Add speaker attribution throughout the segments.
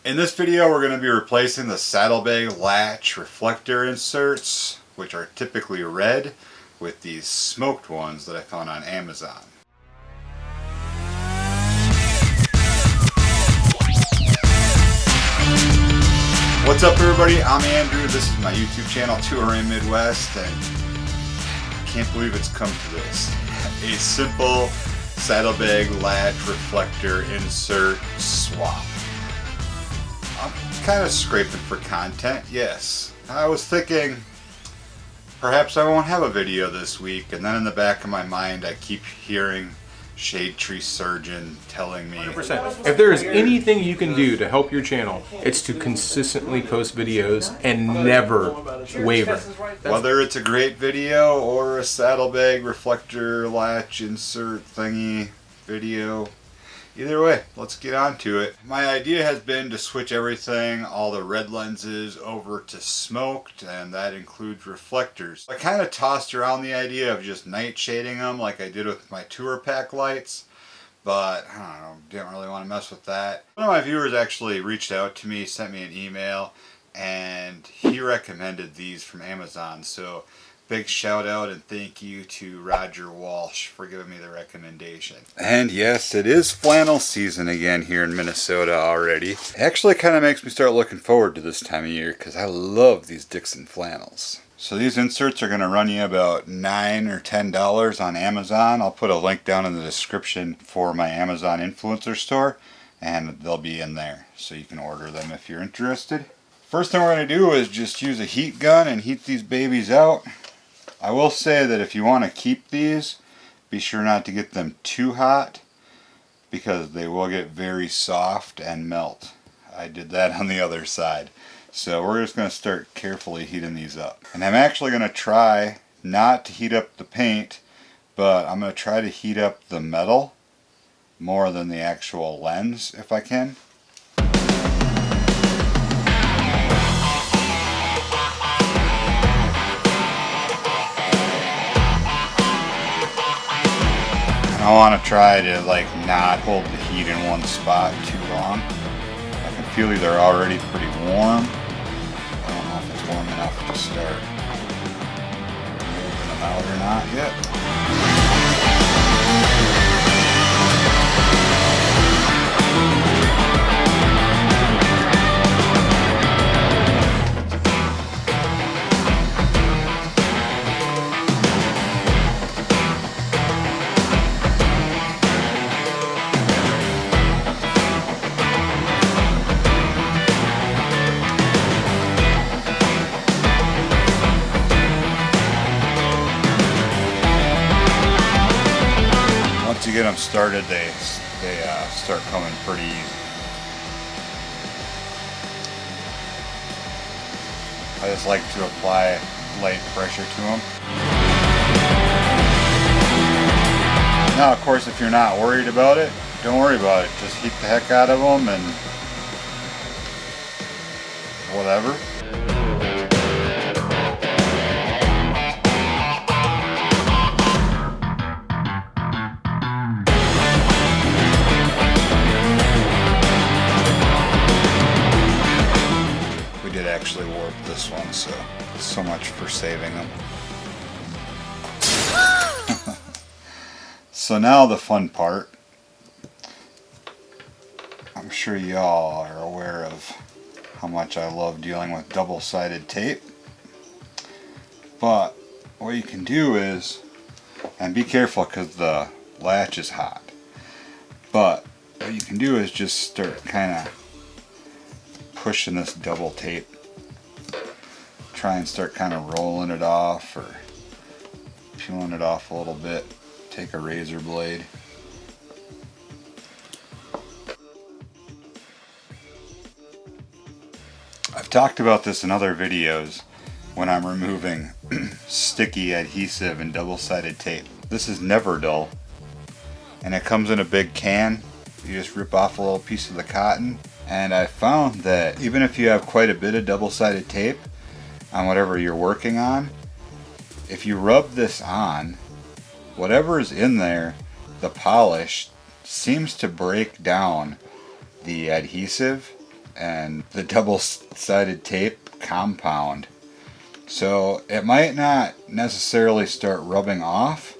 Speaker 1: In this video we're going to be replacing the Saddlebag Latch reflector inserts, which are typically red, with these smoked ones that I found on Amazon. What's up everybody, I'm Andrew, this is my YouTube channel Touring Midwest, and I can't believe it's come to this. A simple Saddlebag Latch reflector insert swap. I'm kind of scraping for content, yes. I was thinking perhaps I won't have a video this week, and then in the back of my mind I keep hearing Shadetree Surgeon telling me
Speaker 2: 100%. If there is anything you can do to help your channel, it's to consistently post videos and never waver.
Speaker 1: Whether it's a great video or a saddlebag reflector latch insert thingy video, either way, let's get on to it. My idea has been to switch everything, all the red lenses, over to smoked, and that includes reflectors. I kind of tossed around the idea of just night shading them like I did with my tour pack lights, but I don't know, didn't really want to mess with that. One of my viewers actually reached out to me, sent me an email, and he recommended these from Amazon, so big shout out and thank you to Roger Walsh for giving me the recommendation. And yes, it is flannel season again here in Minnesota already. It actually kind of makes me start looking forward to this time of year because I love these Dixon flannels. So these inserts are going to run you about $9 or $10 on Amazon. I'll put a link down in the description for my Amazon influencer store, and they'll be in there so you can order them if you're interested. First thing we're going to do is just use a heat gun and heat these babies out. I will say that if you want to keep these, be sure not to get them too hot because they will get very soft and melt. I did that on the other side. So we're just going to start carefully heating these up. And I'm actually going to try not to heat up the paint, but I'm going to try to heat up the metal more than the actual lens if I can. I want to try to not hold the heat in one spot too long. I can feel they're already pretty warm. I don't know if it's warm enough to start moving them out or not yet. Once you get them started, they start coming pretty easy. I just like to apply light pressure to them. Now, of course, if you're not worried about it, don't worry about it. Just heat the heck out of them and whatever. Actually warp this one, so much for saving them. So now the fun part. I'm sure y'all are aware of how much I love dealing with double-sided tape, but what you can do is, and be careful because the latch is hot, but what you can do is just start kind of pushing this double tape. Try and start kind of rolling it off or peeling it off a little bit. Take a razor blade. I've talked about this in other videos when I'm removing sticky adhesive and double-sided tape. This is never dull, and it comes in a big can. You just rip off a little piece of the cotton, and I found that even if you have quite a bit of double-sided tape on whatever you're working on, if you rub this on, whatever is in there, the polish seems to break down the adhesive and the double-sided tape compound. So it might not necessarily start rubbing off,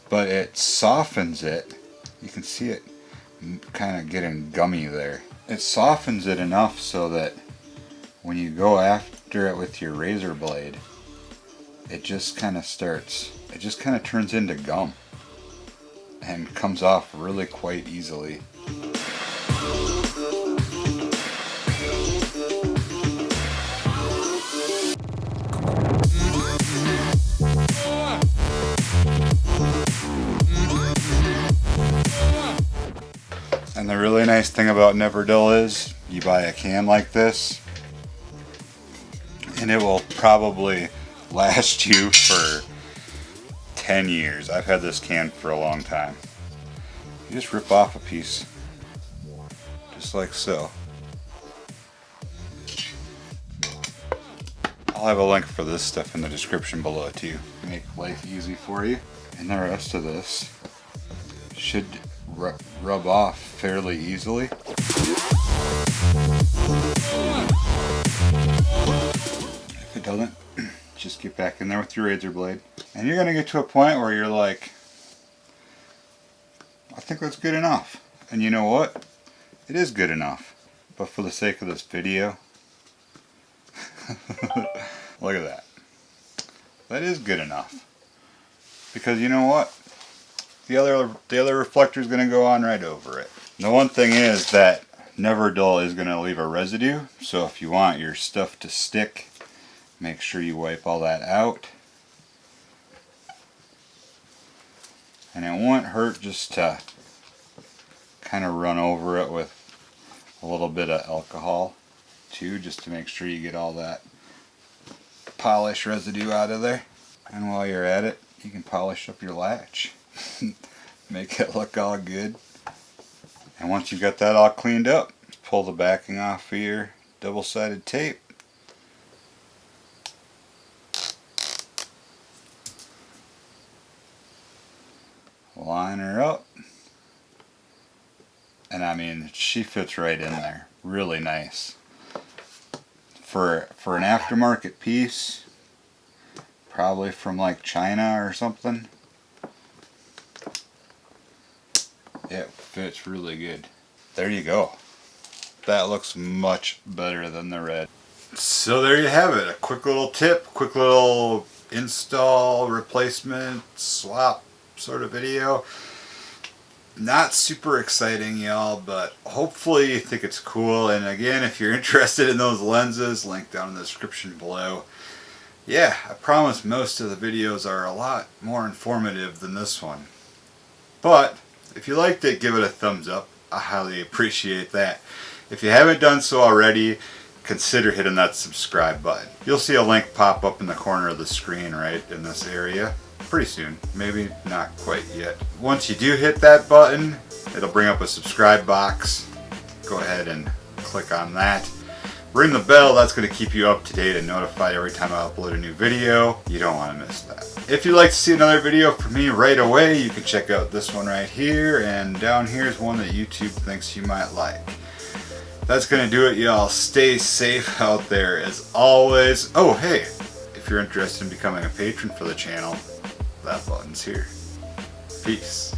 Speaker 1: but it softens it. You can see it kind of getting gummy there. It softens it enough so that when you go after it with your razor blade, it just kind of turns into gum and comes off really quite easily. And the really nice thing about Never Dull is you buy a can like this and it will probably last you for 10 years. I've had this can for a long time. You just rip off a piece, just like so. I'll have a link for this stuff in the description below too. Make life easy for you. And the rest of this should rub off fairly easily. If it doesn't, just get back in there with your razor blade. And you're gonna get to a point where you're like, I think that's good enough. And you know what? It is good enough. But for the sake of this video, look at that. That is good enough. Because you know what? The other reflector is going to go on right over it. The one thing is that Never Dull is going to leave a residue. So if you want your stuff to stick, make sure you wipe all that out. And it won't hurt just to kind of run over it with a little bit of alcohol too, just to make sure you get all that polish residue out of there. And while you're at it, you can polish up your latch. Make it look all good. And once you've got that all cleaned up, pull the backing off of your double-sided tape. Line her up. And I mean, she fits right in there. Really nice. For an aftermarket piece, probably from like China or something, it fits really good. There you go. That looks much better than the red. So there you have it. A quick little tip, quick little install, replacement, swap sort of video. Not super exciting, y'all, but hopefully you think it's cool. And again, if you're interested in those lenses, link down in the description below. Yeah, I promise most of the videos are a lot more informative than this one. But if you liked it, give it a thumbs up. I highly appreciate that. If you haven't done so already, consider hitting that subscribe button. You'll see a link pop up in the corner of the screen right in this area pretty soon. Maybe not quite yet. Once you do hit that button, it'll bring up a subscribe box. Go ahead and click on that. Ring the bell, that's going to keep you up to date and notified every time I upload a new video. You don't want to miss that. If you'd like to see another video from me right away, you can check out this one right here, and down here is one that YouTube thinks you might like. That's going to do it, y'all. Stay safe out there as always. Oh, hey, if you're interested in becoming a patron for the channel, that button's here. Peace.